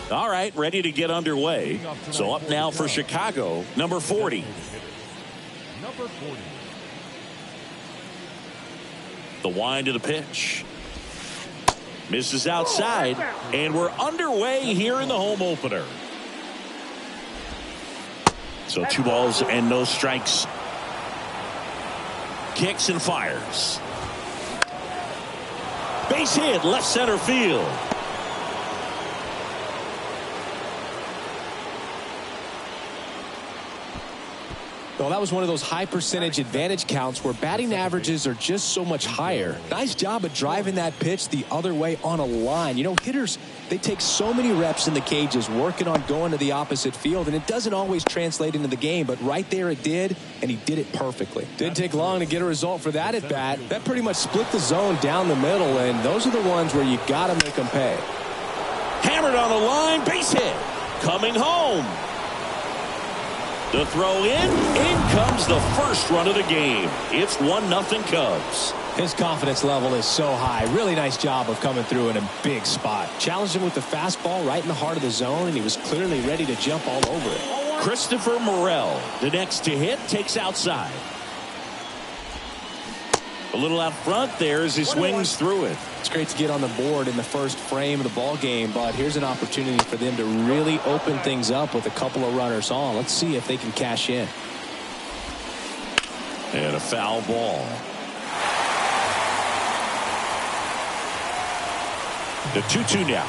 All right, ready to get underway. So up now for Chicago, number 40. Number 40. The wind to the pitch. Misses outside, and we're underway here in the home opener. So 2 balls and no strikes. Kicks and fires. Base hit, left center field. Well, that was one of those high percentage advantage counts where batting averages are just so much higher. Nice job of driving that pitch the other way on a line. You know, hitters, they take so many reps in the cages working on going to the opposite field, and it doesn't always translate into the game, but right there it did, and he did it perfectly. Didn't take long to get a result for that at bat. That pretty much split the zone down the middle, and those are the ones where you got to make them pay. Hammered on the line, base hit. Coming home. The throw in comes the first run of the game. It's 1-0 Cubs. His confidence level is so high. Really nice job of coming through in a big spot. Challenged him with the fastball right in the heart of the zone, and he was clearly ready to jump all over it. Christopher Morel, the next to hit, takes outside. A little out front there as he swings through it. It's great to get on the board in the first frame of the ball game, but here's an opportunity for them to really open things up with a couple of runners on. Let's see if they can cash in. And a foul ball. The 2-2 now.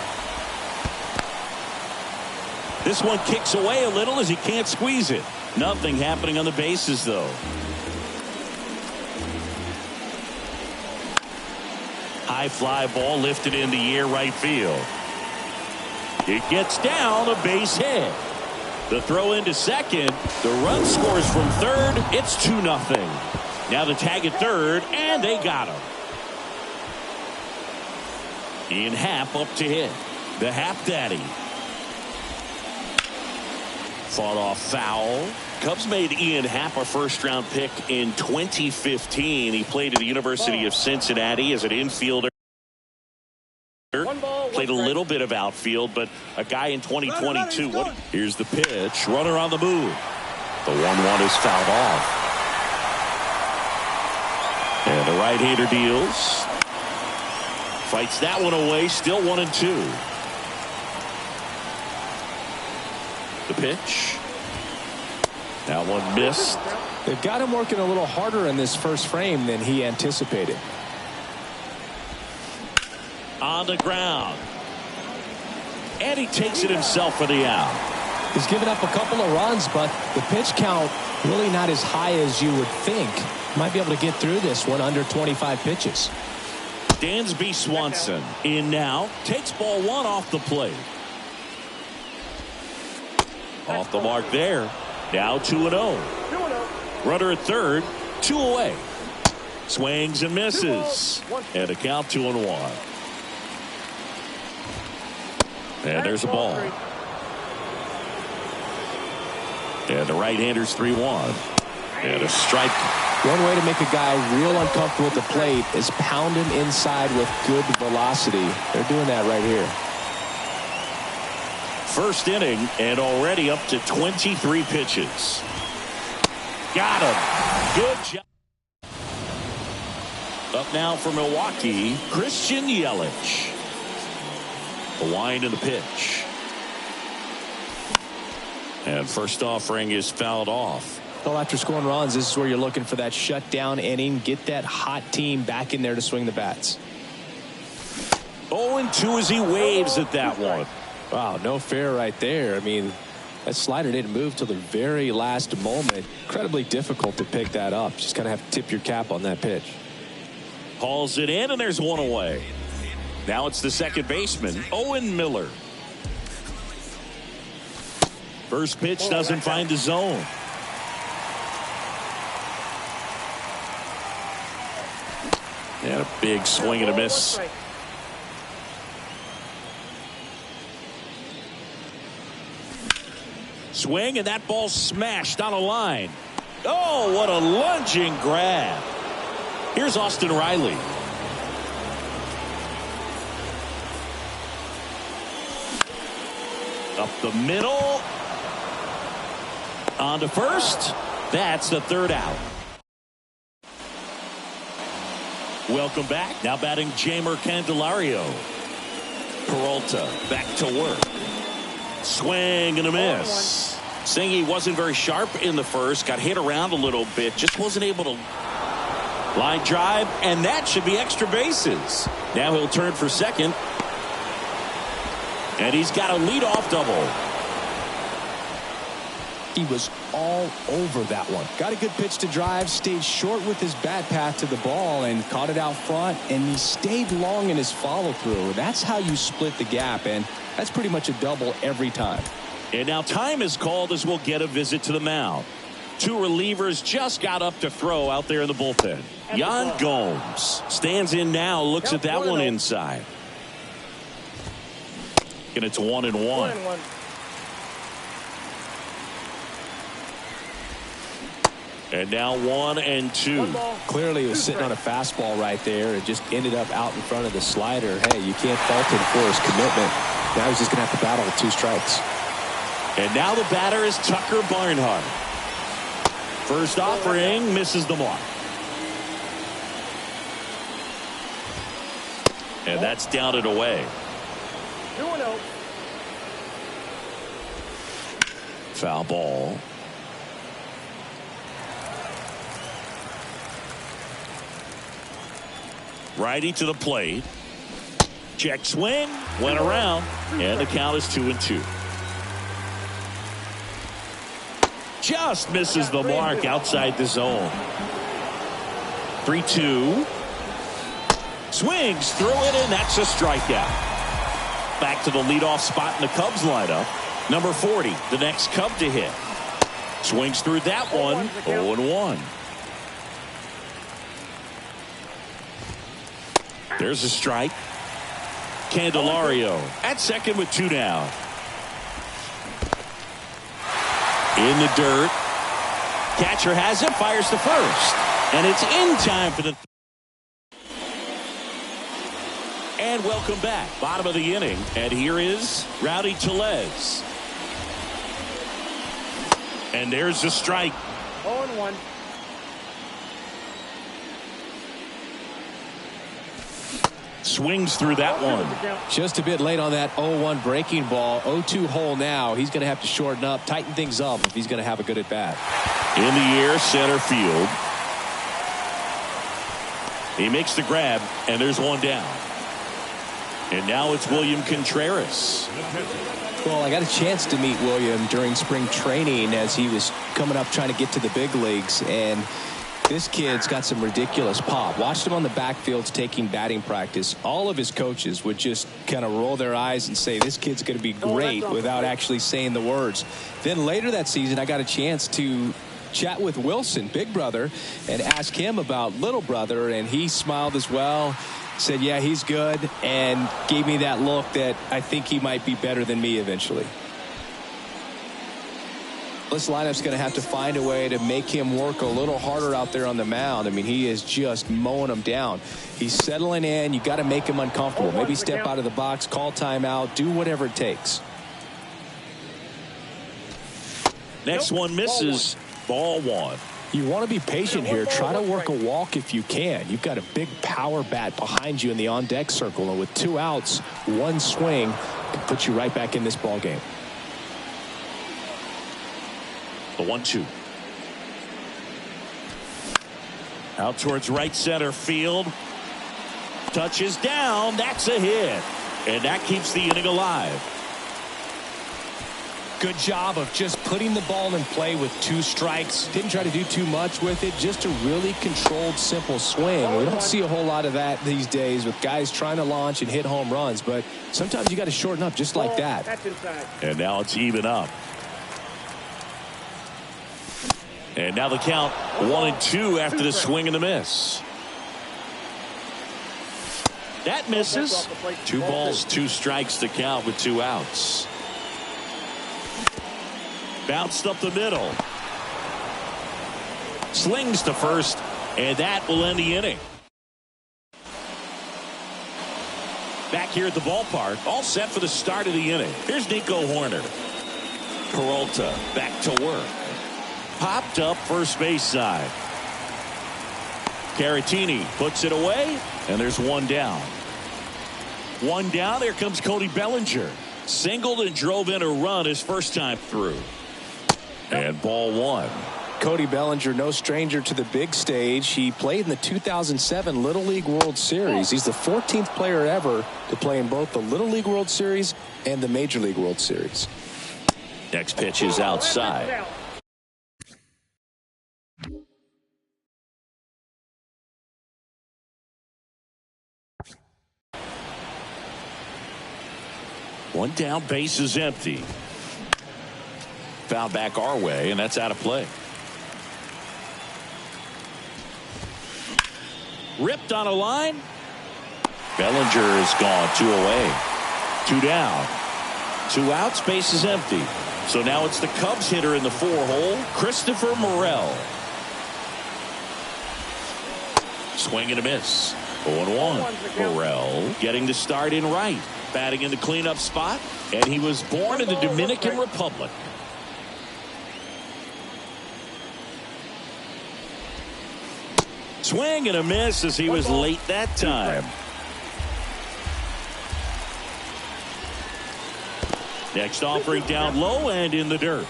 This one kicks away a little as he can't squeeze it. Nothing happening on the bases, though. High fly ball lifted in the air right field. It gets down, a base hit. The throw into second. The run scores from third. It's 2-0. Now the tag at third, and they got him. Ian Happ up to hit. The Happ Daddy. Fought off foul. Cubs made Ian Happ a first-round pick in 2015. He played at the University of Cincinnati as an infielder. Played a little bit of outfield, but a guy in 2022. Here's the pitch. Runner on the move. The 1-1 is fouled off. And the right-hander deals. Fights that one away. Still 1-2. The pitch. That one missed. They've got him working a little harder in this first frame than he anticipated. On the ground. And he takes it himself for the out. He's given up a couple of runs, but the pitch count really not as high as you would think. Might be able to get through this one under 25 pitches. Dansby Swanson in now. Takes ball 1 off the plate. Off the mark there. Now 2-0. Runner at third. 2 away. Swings and misses. And a count 2-1. And there's a ball. And the right-hander's 3-1. And a strike. One way to make a guy real uncomfortable at the plate is pound him inside with good velocity. They're doing that right here. First inning and already up to 23 pitches. Got him. Good job. Up now for Milwaukee, Christian Yelich. The wind of the pitch. And first offering is fouled off. Well, after scoring runs, this is where you're looking for that shutdown inning. Get that hot team back in there to swing the bats. 0-2 as he waves at that one. Wow, no fair right there. I mean, that slider didn't move till the very last moment. Incredibly difficult to pick that up. Just kind of have to tip your cap on that pitch. Hauls it in, and there's one away. Now it's the second baseman, Owen Miller. First pitch doesn't find the zone. And a big swing and a miss. Swing, and that ball smashed on a line. Oh, what a lunging grab. Here's Austin Riley. Up the middle. On to first. That's the third out. Welcome back. Now batting Jeimer Candelario. Peralta back to work. Swing and a miss. Singy wasn't very sharp in the first. Got hit around a little bit. Just wasn't able to line drive. And that should be extra bases. Now he'll turn for second. And he's got a leadoff double. He was all over that one. Got a good pitch to drive, stayed short with his bat path to the ball and caught it out front, and he stayed long in his follow through. That's how you split the gap, and that's pretty much a double every time. And now time is called as we'll get a visit to the mound. Two relievers just got up to throw out there in the bullpen. Yan Gomes stands in now, looks at that one inside. And it's 1-1. And now 1-2. Clearly he was sitting on a fastball right there and just ended up out in front of the slider. Hey, you can't fault him for his commitment. Now he's just going to have to battle with 2 strikes. And now the batter is Tucker Barnhart. First offering misses the mark. And that's down and away. 2-0. Foul ball. Righty to the plate. Check swing. Went around. And the count is 2-2. Just misses the mark outside the zone. 3-2. Swings through it, and that's a strikeout. Back to the leadoff spot in the Cubs lineup. Number 40, the next Cub to hit. Swings through that one. 0-1. There's a strike. Candelario at second with 2 down. In the dirt. Catcher has it, fires to first. And it's in time for the... And welcome back. Bottom of the inning. And here is Rowdy Tellez. And there's the strike. 0-1. Swings through that one. Just a bit late on that 0-1 breaking ball. 0-2 hole now. He's going to have to shorten up, tighten things up if he's going to have a good at bat. In the air, center field. He makes the grab, and there's one down. And now it's William Contreras. Well, I got a chance to meet William during spring training as he was coming up trying to get to the big leagues, and this kid's got some ridiculous pop. Watched him on the backfields taking batting practice. All of his coaches would just kind of roll their eyes and say, this kid's going to be great, without actually saying the words. Then later that season, I got a chance to chat with Wilson, big brother, and ask him about little brother, and he smiled as well. Said, yeah, he's good, and gave me that look that I think he might be better than me eventually. This lineup's going to have to find a way to make him work a little harder out there on the mound. I mean, he is just mowing them down. He's settling in. You got to make him uncomfortable. Maybe step out of the box, call timeout, do whatever it takes. Next one misses. Ball 1. You want to be patient here. Try to work a walk if you can. You've got a big power bat behind you in the on-deck circle, and with 2 outs, 1 swing can put you right back in this ball game. The 1-2. Out towards right center field. Touches down. That's a hit. And that keeps the inning alive. Good job of just putting the ball in play with 2 strikes. Didn't try to do too much with it. Just a really controlled, simple swing. We don't see a whole lot of that these days with guys trying to launch and hit home runs. But sometimes you got to shorten up just like that. And now it's even up. And now the count 1-2 after the swing and the miss. That misses. 2 balls, 2 strikes to count with 2 outs. Bounced up the middle. Slings to first, and that will end the inning. Back here at the ballpark, all set for the start of the inning. Here's Nico Horner. Peralta back to work. Popped up first base side. Caratini puts it away, and there's one down. One down. Here comes Cody Bellinger. Singled and drove in a run his first time through. And ball one. Cody Bellinger, no stranger to the big stage. He played in the 2007 Little League World Series. He's the 14th player ever to play in both the Little League World Series and the Major League World Series. Next pitch is outside. One down, base is empty. Foul back our way, and that's out of play. Ripped on a line. Bellinger is gone. 2 away. 2 down. 2 outs. Base is empty. So now it's the Cubs hitter in the 4-hole, Christopher Morel. Swing and a miss. 0-1. Morel getting the start in right. Batting in the cleanup spot. And he was born in the Dominican Republic. Swing and a miss as he was late that time. Next offering down low and in the dirt.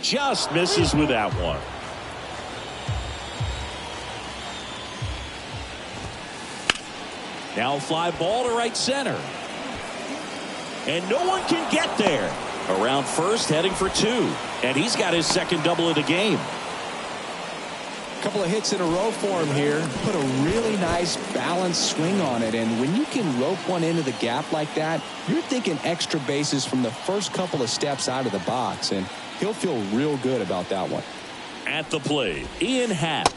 Just misses with that one. Now fly ball to right center. And no one can get there. Around first, heading for 2. And he's got his second double of the game. A couple of hits in a row for him here. Put a really nice balanced swing on it. And when you can rope one into the gap like that, you're thinking extra bases from the first couple of steps out of the box. And he'll feel real good about that one. At the plate, Ian Happ.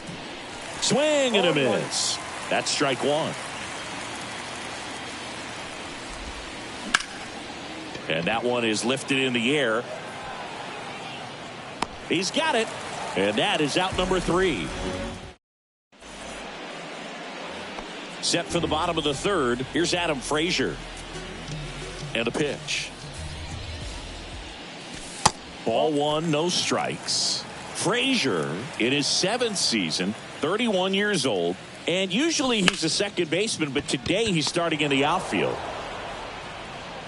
Swing and a miss. That's strike one. And that one is lifted in the air. He's got it. And that is out number 3. Set for the bottom of the third. Here's Adam Frazier. And a pitch. Ball one, no strikes. Frazier in his 7th season, 31 years old. And usually he's a second baseman, but today he's starting in the outfield.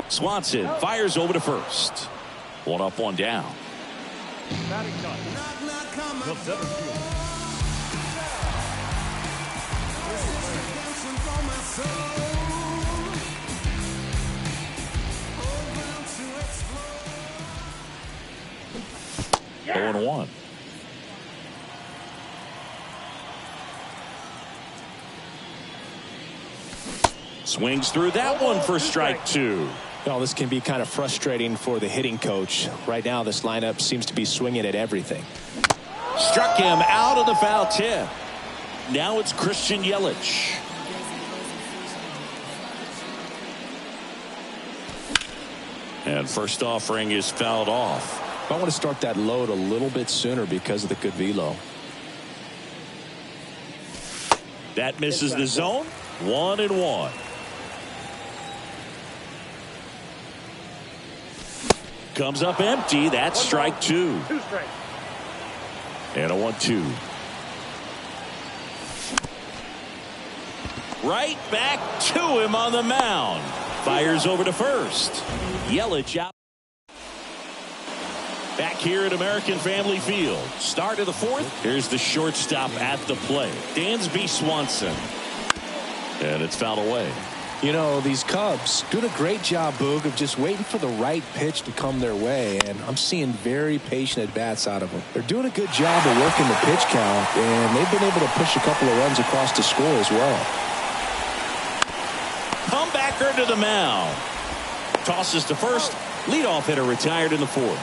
Swanson fires over to first. 1 up, 1 down. Batting done. The 7th fielder. Yeah. 0-1. Swings through that one for strike 2. Well, this can be kind of frustrating for the hitting coach. Right now, this lineup seems to be swinging at everything. Struck him out of the foul tip. Now it's Christian Yelich. And first offering is fouled off. I want to start that load a little bit sooner because of the good velo. That misses the zone. 1-1. Comes up empty. That's strike 2. 2 strikes. And a 1-2. Right back to him on the mound. Fires over to first. Yelich out. Back here at American Family Field. Start of the 4th. Here's the shortstop at the plate. Dansby Swanson. And it's fouled away. You know, these Cubs doing a great job, Boog, of just waiting for the right pitch to come their way, and I'm seeing very patient at-bats out of them. They're doing a good job of working the pitch count, and they've been able to push a couple of runs across the score as well. Comebacker to the mound. Tosses to first. Leadoff hitter retired in the 4th.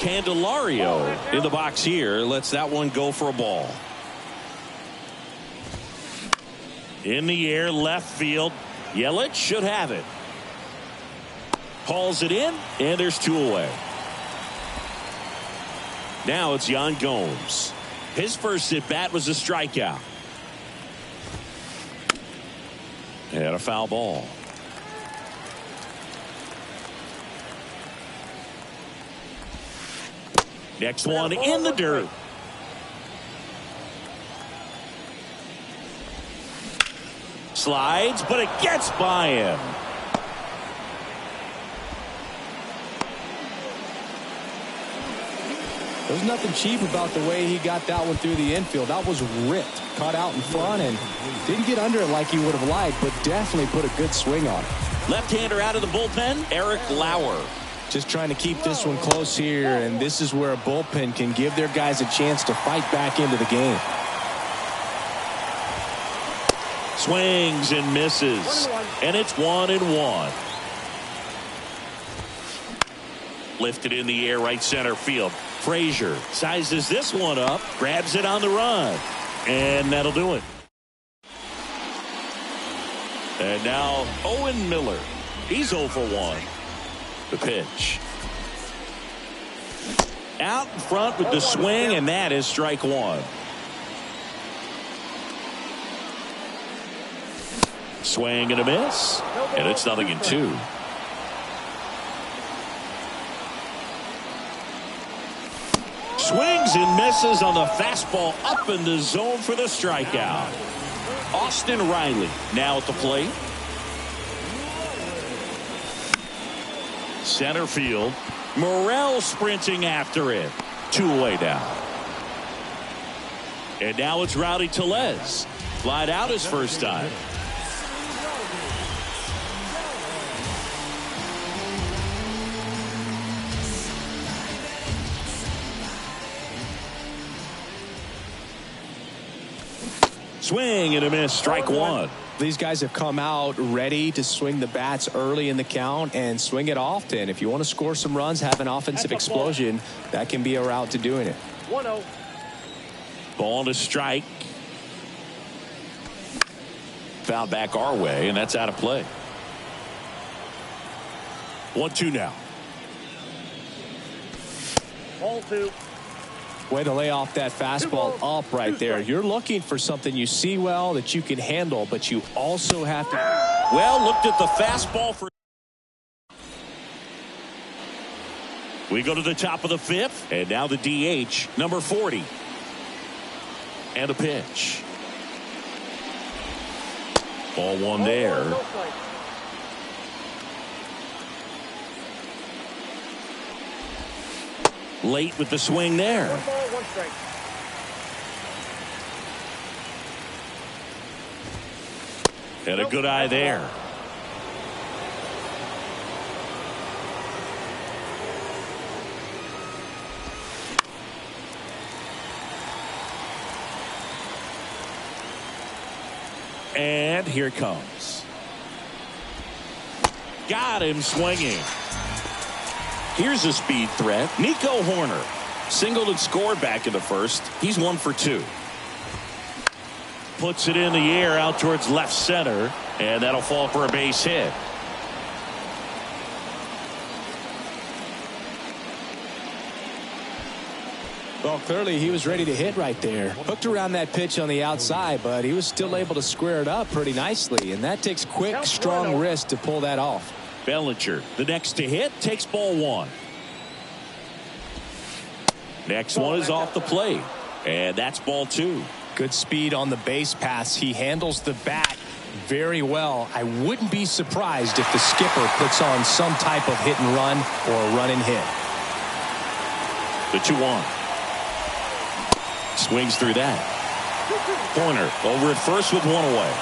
Candelario in the box here. Lets that one go for a ball. In the air, left field. Yelich should have it. Hauls it in, and there's 2 away. Now it's Yan Gomes. His first at-bat was a strikeout. And a foul ball. Next one in the dirt. Slides, but it gets by him. There's nothing cheap about the way he got that one through the infield. That was ripped, caught out in front, and didn't get under it like he would have liked, but definitely put a good swing on it. Left-hander out of the bullpen, Eric Lauer. Just trying to keep this one close here, and this is where a bullpen can give their guys a chance to fight back into the game. Swings and misses, and it's 1-1. Lifted in the air, right center field. Frazier sizes this one up, grabs it on the run, and that'll do it. And now Owen Miller. He's 0 for 1. The pitch. Out in front with the swing, and that is strike 1. Swing and a miss, and it's 0-2. Swings and misses on the fastball up in the zone for the strikeout. Austin Riley now at the plate. Center field. Morel sprinting after it. 2 away now. And now it's Rowdy Tellez. Flied out his first time. Swing and a miss, strike 1. These guys have come out ready to swing the bats early in the count and swing it often. If you want to score some runs, have an offensive explosion, that can be a route to doing it. 1-0. Ball to strike. Foul back our way, and that's out of play. 1-2 now. Ball 2. Way to lay off that fastball up right there. You're looking for something you see well that you can handle, but you also have to. Well, looked at the fastball for. We go to the top of the 5th, and now the DH, number 40. And a pitch. Ball 1 there. Late with the swing there. 1 ball, 1 strike. And a good eye there. And here it comes. Got him swinging. Here's a speed threat. Nico Horner singled and scored back in the first. He's 1 for 2. Puts it in the air out towards left center, and that'll fall for a base hit. Well, clearly he was ready to hit right there. Hooked around that pitch on the outside, but he was still able to square it up pretty nicely, and that takes quick, strong wrist to pull that off. Bellinger, the next to hit, takes ball 1. Next one is off the plate, and that's ball 2. Good speed on the base pass. He handles the bat very well. I wouldn't be surprised if the skipper puts on some type of hit and run or a run and hit. The 2-1. Swings through that. Horner over at first with 1 away.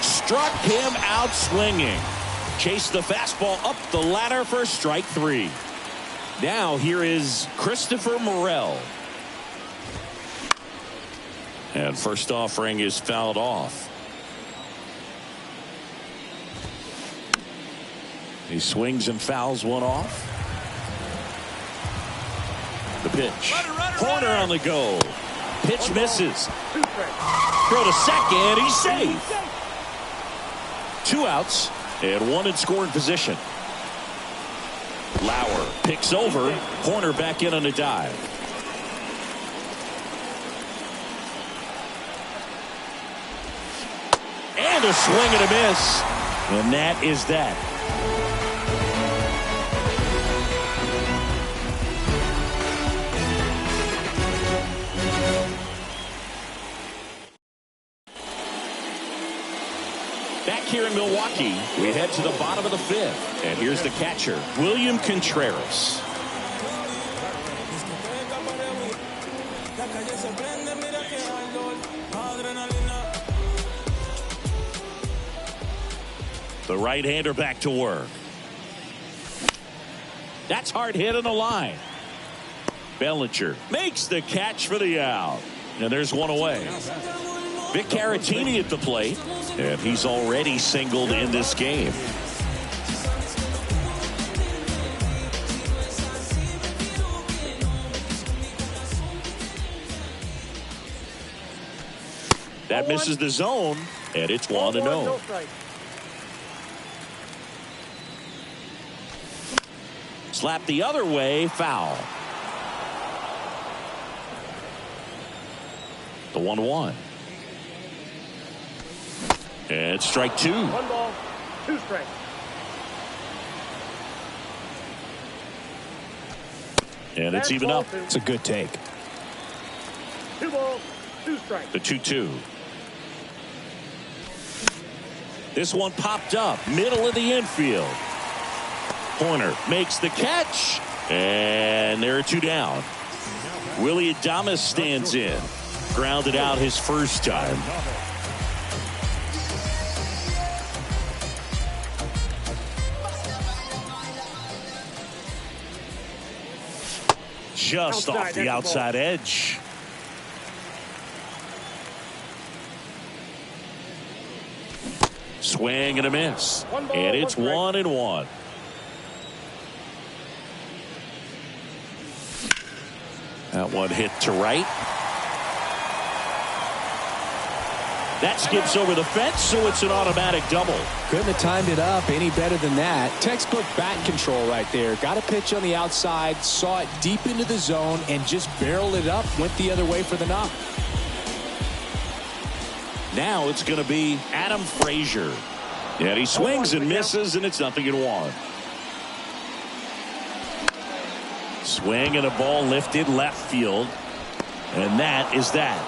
Struck him out swinging. Chased the fastball up the ladder for strike 3. Now here is Christopher Morel. And first offering is fouled off. He swings and fouls one off. The pitch. Corner on the go. Pitch misses. 2 strikes. Throw to second. He's safe. 2 outs and 1 in scoring position. Lauer picks over. Corner back in on a dive. And a swing and a miss. And that is that. Back here in Milwaukee, we head to the bottom of the 5th. And here's the catcher, William Contreras. The right-hander back to work. That's hard hit on the line. Bellinger makes the catch for the out. And there's 1 away. Vic Caratini at the plate. And he's already singled in this game. That misses the zone. And it's 1-0. No strike. Slap the other way, foul. The 1-1. And strike 2. 1 ball, 2 strikes. And it's even up. It's a good take. 2 balls, 2 strikes. The 2-2. This one popped up, middle of the infield. Corner makes the catch, and there are 2 down. Willie Adames stands in. Grounded out his first time. Just off the outside edge. Swing and a miss. And it's 1-1. That one hit to right. That skips over the fence, so it's an automatic double. Couldn't have timed it up any better than that. Textbook bat control right there. Got a pitch on the outside, saw it deep into the zone, and just barreled it up, went the other way for the knock. Now it's going to be Adam Frazier. And he swings and misses, and it's 0-1. Swing and a ball lifted left field. And that is that.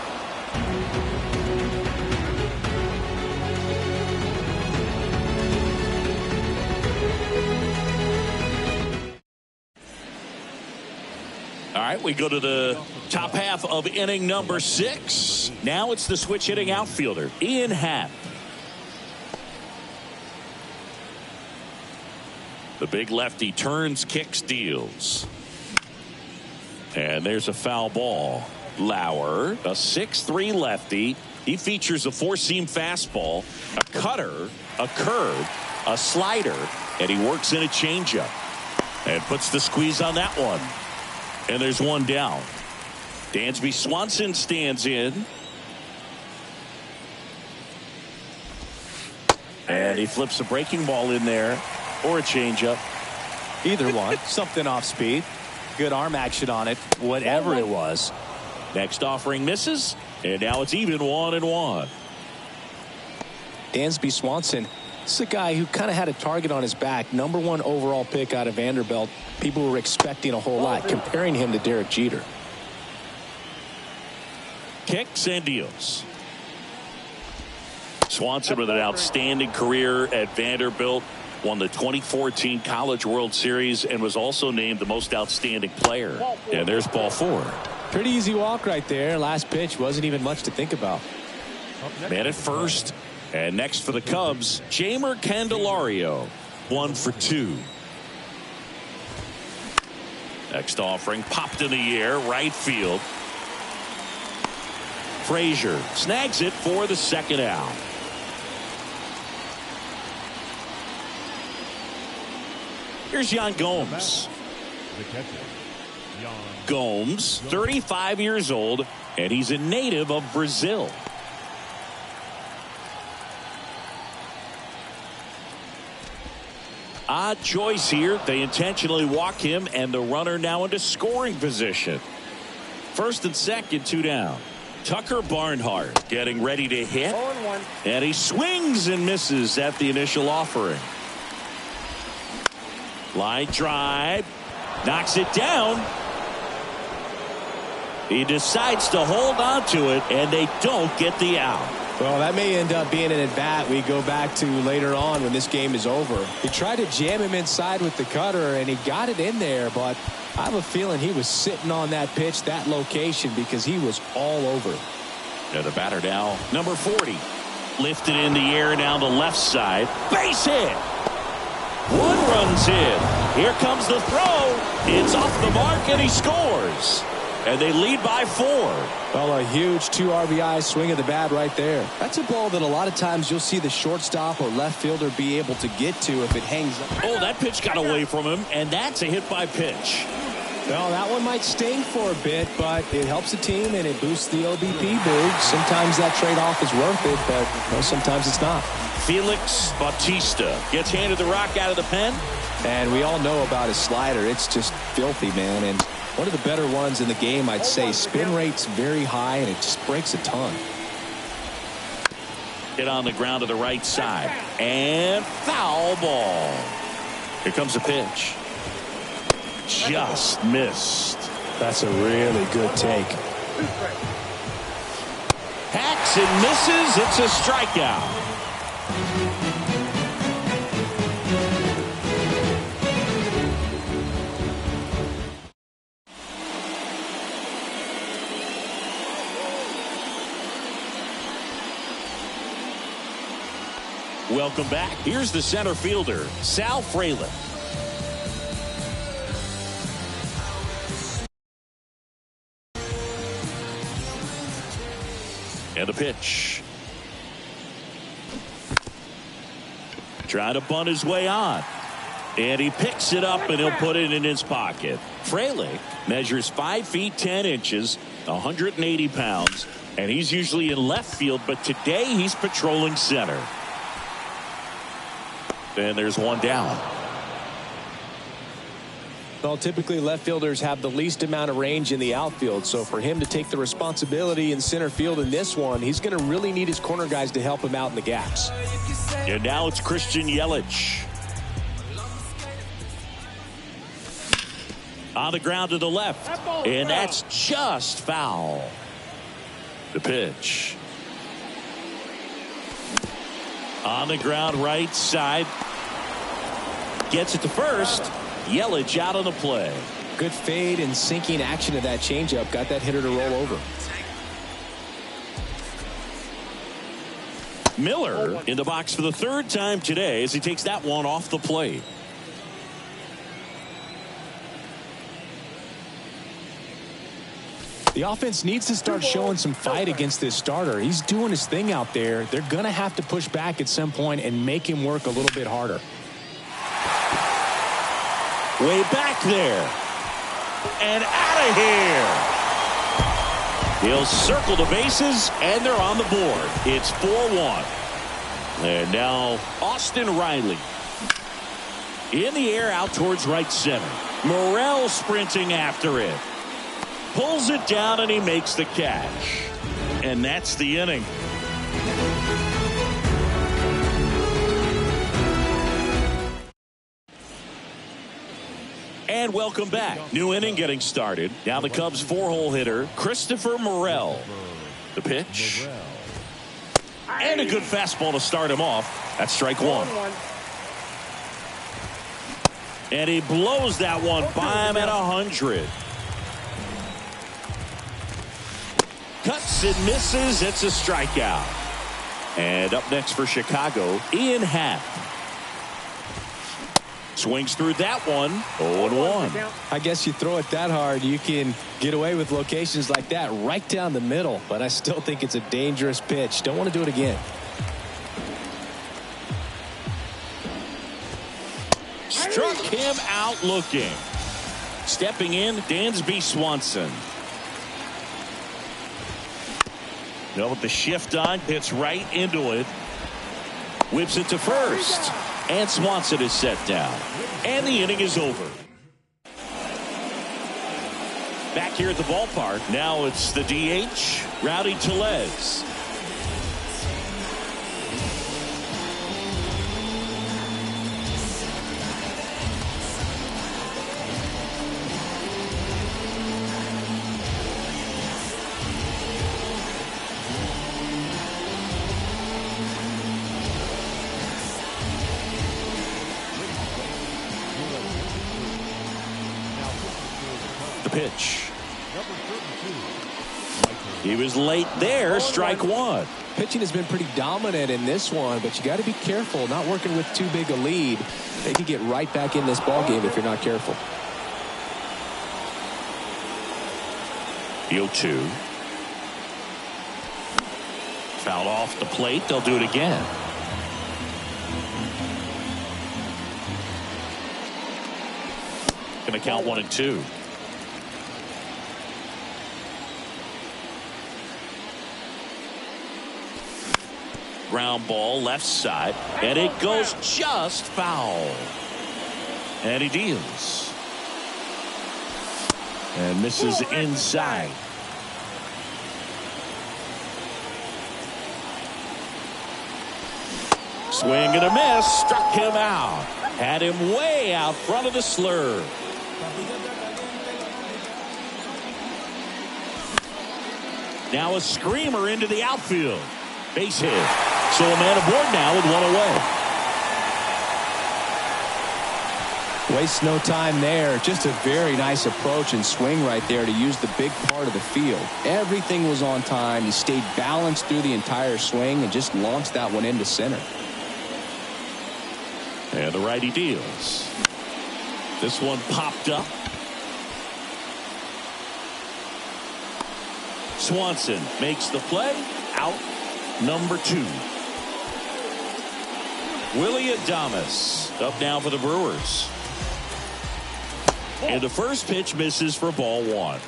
All right, we go to the top half of inning number 6. Now it's the switch hitting outfielder, Ian Happ. The big lefty turns, kicks, deals. And there's a foul ball. Lauer, a 6'3" lefty. He features a 4-seam fastball, a cutter, a curve, a slider, and he works in a changeup. And puts the squeeze on that one. And there's 1 down. Dansby Swanson stands in. And he flips a breaking ball in there, or a changeup. Either one. Something off speed. Good arm action on it, whatever it was. Next offering misses, and now it's even 1-1. Dansby Swanson, this is a guy who kind of had a target on his back. #1 overall pick out of Vanderbilt. People were expecting a whole lot, comparing him to Derek Jeter. Kicks and deals. Swanson with an outstanding career at Vanderbilt. Won the 2014 College World Series and was also named the most outstanding player. And there's ball 4. Pretty easy walk right there. Last pitch wasn't even much to think about. Man at first. And next for the Cubs, Jeimer Candelario. 1 for 2. Next offering popped in the air, right field. Frazier snags it for the 2nd out. Here's Yan Gomes. The catcher, Gomes, 35 years old, and he's a native of Brazil. Odd choice here. They intentionally walk him, and the runner now into scoring position. First and second, 2 down. Tucker Barnhart getting ready to hit. 0-1. And he swings and misses at the initial offering. Line drive. Knocks it down. He decides to hold on to it, and they don't get the out. Well, that may end up being an at-bat we go back to later on when this game is over. He tried to jam him inside with the cutter, and he got it in there, but I have a feeling he was sitting on that pitch, that location, because he was all over. And the batter now, number 40. Lifted in the air down the left side. Base hit. 1 run's in. Here comes the throw. It's off the mark, and he scores. And they lead by 4. Well, a huge 2 RBI swing of the bat right there. That's a ball that a lot of times you'll see the shortstop or left fielder be able to get to if it hangs up. Oh, that pitch got away from him, and that's a hit by pitch. Well, that one might sting for a bit, but it helps the team and it boosts the OBP boost. Sometimes that trade-off is worth it, but sometimes it's not. Felix Bautista gets handed the rock out of the pen. And we all know about his slider. It's just filthy, man. And one of the better ones in the game, I'd say. Spin rate's very high, and it just breaks a ton. Hit on the ground to the right side. And foul ball. Here comes the pitch. Just missed. That's a really good take. Hacks and misses. It's a strikeout. Welcome back. Here's the center fielder, Sal Frelick. And a pitch. Trying to bunt his way on. And he picks it up and he'll put it in his pocket. Frelick measures 5 feet 10 inches, 180 pounds, and he's usually in left field, but today he's patrolling center. And there's 1 down. Well, typically left fielders have the least amount of range in the outfield, so for him to take the responsibility in center field in this one, he's going to really need his corner guys to help him out in the gaps. And now it's Christian Yelich. On the ground to the left, and that's just foul. The pitch. On the ground right side. Gets it to first. Yelich out on the play. Good fade and sinking action of that changeup. Got that hitter to roll over. Miller in the box for the 3rd time today as he takes that one off the plate. The offense needs to start showing some fight against this starter. He's doing his thing out there. They're going to have to push back at some point and make him work a little bit harder. Way back there. And out of here. He'll circle the bases, and they're on the board. It's 4-1. And now Austin Riley. In the air out towards right center. Morel sprinting after it. Pulls it down, and he makes the catch. And that's the inning. And welcome back. New inning getting started. Now the Cubs 4-hole hitter, Christopher Morel. The pitch. And a good fastball to start him off. That's strike 1. And he blows that one by him at 100. Cuts and misses. It's a strikeout. And up next for Chicago, Ian Happ. Swings through that one. 0-1. I guess you throw it that hard, you can get away with locations like that right down the middle. But I still think it's a dangerous pitch. Don't want to do it again. Struck him out looking. Stepping in, Dansby Swanson. No, with the shift on, hits right into it. Whips it to first. And Swanson is set down. And the inning is over. Back here at the ballpark, now it's the DH, Rowdy Tellez. The pitch. He was late there. Strike one. Pitching has been pretty dominant in this one, but you got to be careful not working with too big a lead. They could get right back in this ball game if you're not careful. The 0-2. Foul off the plate. They'll do it again. Going to count 1-2. Ground ball left side, and it goes just foul. And he deals. And misses inside. Swing and a miss. Struck him out. Had him way out front of the slur. Now a screamer into the outfield. Base hit. So a man aboard now with one away. Waste no time there. Just a very nice approach and swing right there to use the big part of the field. Everything was on time. He stayed balanced through the entire swing and just launched that one into center. And the righty deals. This one popped up. Swanson makes the play. Out number 2. Willie Adames up now for the Brewers. And the first pitch misses for ball 1.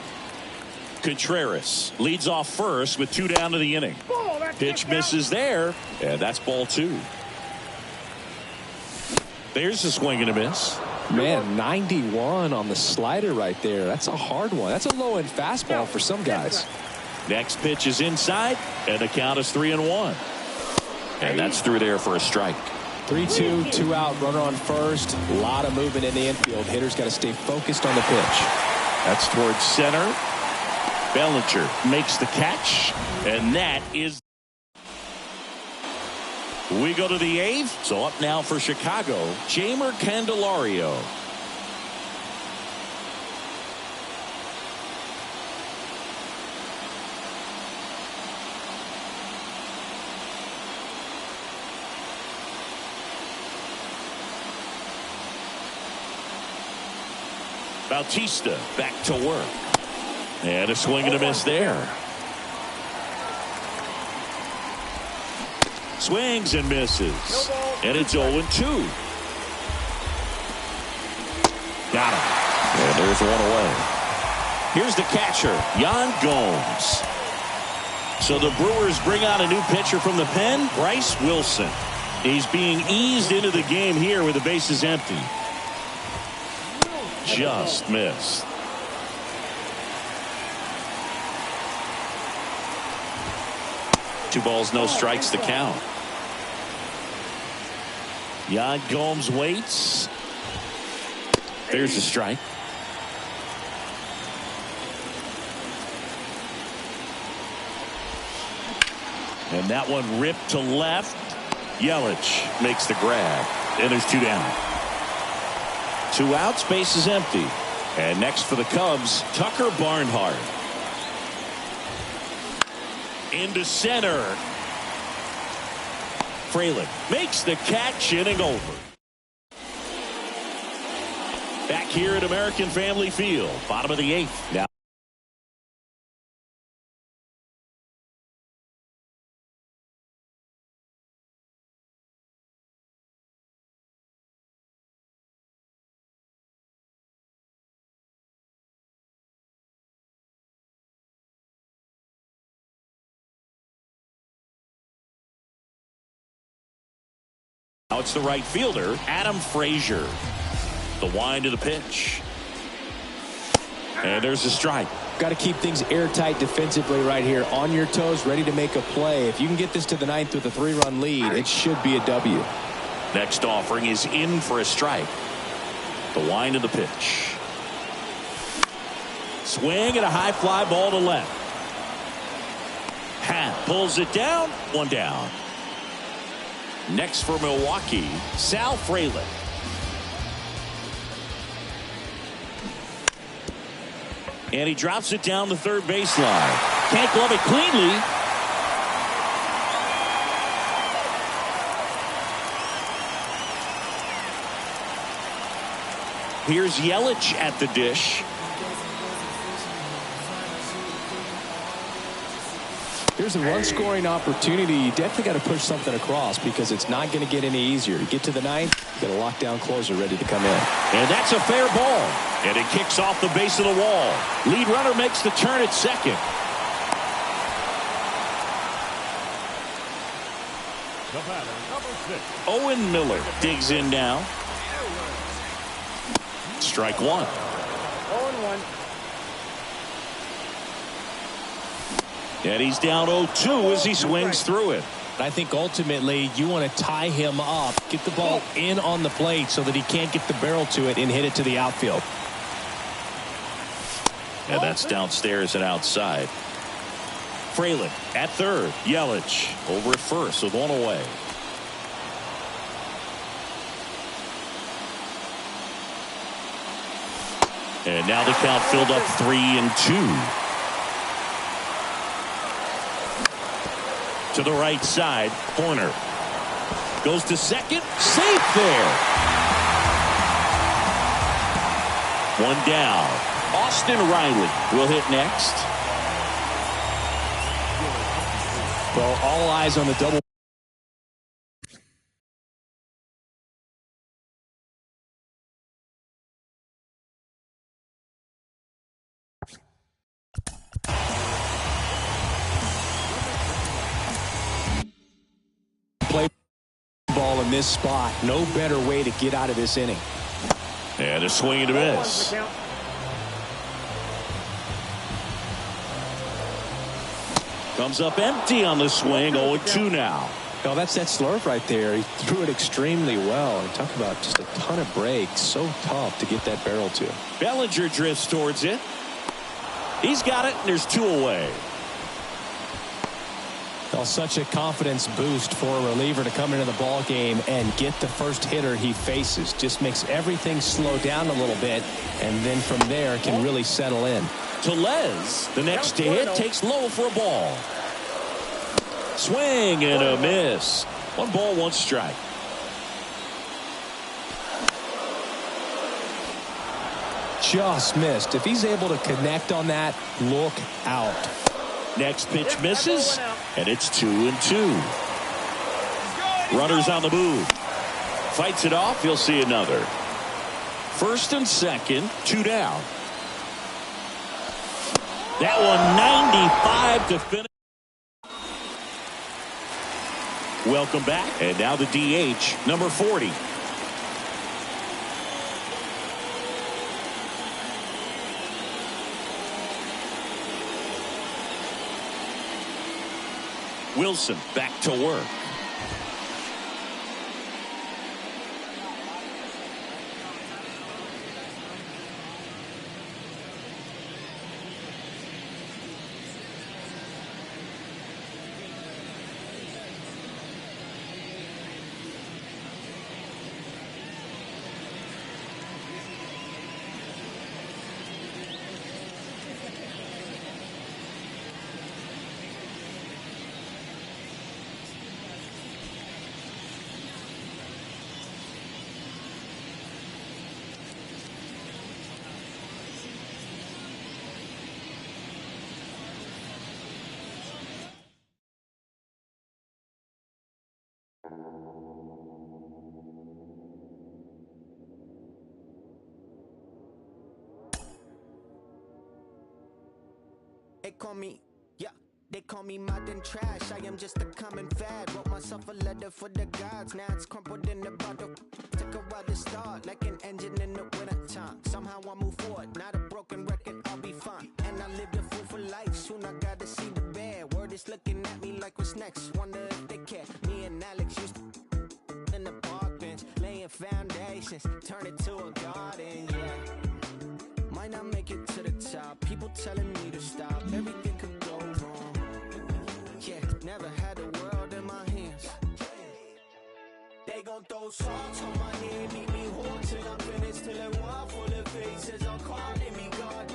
Contreras leads off first with 2 down to the inning. Pitch misses there, and that's ball 2. There's a swing and a miss. Man, 91 on the slider right there. That's a hard one. That's a low-end fastball for some guys. Next pitch is inside, and the count is 3-1. And that's through there for a strike. 3-2, 2 out, runner on first. A lot of movement in the infield. Hitters got to stay focused on the pitch. That's towards center. Bellinger makes the catch, and that is. We go to the 8th. So up now for Chicago, Jeimer Candelario. Bautista back to work. And a swing and a miss there. Swings and misses. And it's 0-2. Got him. And there's one away. Here's the catcher, Yan Gomes. So the Brewers bring out a new pitcher from the pen, Bryce Wilson. He's being eased into the game here with the bases empty. Just missed. Two balls, no strikes to count. Yan Gomes waits. There's the strike. And that one ripped to left. Yelich makes the grab. And there's 2 down. 2 outs, base is empty. And next for the Cubs, Tucker Barnhart. Into center. Fraley makes the catch, inning over. Back here at American Family Field, bottom of the 8th. Now Now it's the right fielder, Adam Frazier. The wind of the pitch. And there's a strike. Got to keep things airtight defensively right here. On your toes, ready to make a play. If you can get this to the ninth with a 3-run lead, it should be a W. Next offering is in for a strike. The wind of the pitch. Swing and a high fly ball to left. Hat pulls it down. One down. Next for Milwaukee, Sal Frelick. And he drops it down the third baseline. Can't glove it cleanly. Here's Yelich at the dish. Here's a run-scoring opportunity. You definitely got to push something across because it's not going to get any easier. To get to the ninth, you got a lockdown closer ready to come in. And that's a fair ball. And it kicks off the base of the wall. Lead runner makes the turn at second. The batter, number 6. Owen Miller digs in now. Strike one. 0-1. And he's down 0-2 as he swings through it. I think ultimately you want to tie him up, get the ball in on the plate so that he can't get the barrel to it and hit it to the outfield. And that's downstairs and outside. Frelick at third. Yelich over at first with one away. And now the count filled up 3-2. To the right side, corner. Goes to second, safe there. One down. Austin Riley will hit next. Well, all eyes on the double. Play ball in this spot. No better way to get out of this inning. And a swing and a miss. Comes up empty on the swing. 0-2 now. No, that's that slurve right there. He threw it extremely well. And talk about just a ton of breaks. So tough to get that barrel to. Bellinger drifts towards it. He's got it, and there's two away. Well, such a confidence boost for a reliever to come into the ball game and get the first hitter he faces. Just makes everything slow down a little bit, and then from there can really settle in. Tellez, the next to hit, takes low for a ball. Swing and a miss. 1 ball, 1 strike. Just missed. If he's able to connect on that, look out. Next pitch misses, and it's 2-2. Runners on the move. Fights it off. You'll see another. First and second, 2 down. That one 95 to finish. Welcome back. And now the DH, number 40. Wilson back to work. They call me, yeah, They call me modern trash, I am just a common fad. Wrote myself a letter for the gods, now it's crumpled in the bottle. Took a while to start, like an engine in the winter time. Somehow I move forward, not a broken record, I'll be fine. And I lived a fool for life, soon I gotta see the bear. Word is looking at me like what's next, wonder if they care. Me and Alex used to in the park bench, laying foundations, turn it to a garden, yeah. Might not make it to the top, people telling me to stop, everything could go wrong. Yeah, never had the world in my hands. They gon' throw salt on my head, meet me whole till I'm finished, till a wall full of faces are calling me God.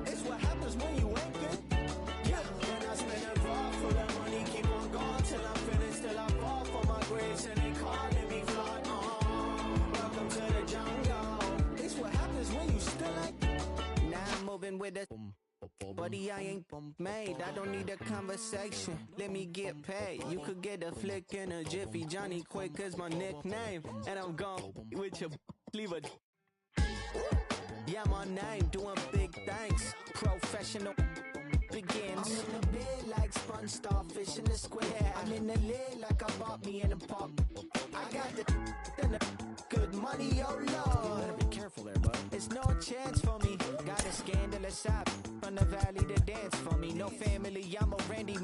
It's what happens when you ain't good. Yeah, then I spend a bar full of money, keep on going till I'm finished, till I fall for my grace and they calling me flood. Welcome to the jungle. It's what happens when you still ain't. Now I'm moving with a buddy, I ain't made. I don't need a conversation. Let me get paid. You could get a flick in a jiffy. Johnny Quick is my nickname, and I'm gone with your leave a. Yeah, my name doing big things. Professional begins. I'm in the bed like sponge starfish in the square. I'm in the lid like I bought me in a pop. I got the good money, oh Lord. Better be careful there, bud. It's no chance for me. Got a scandalous app from the valley to dance for me. No family, I'm a Randy.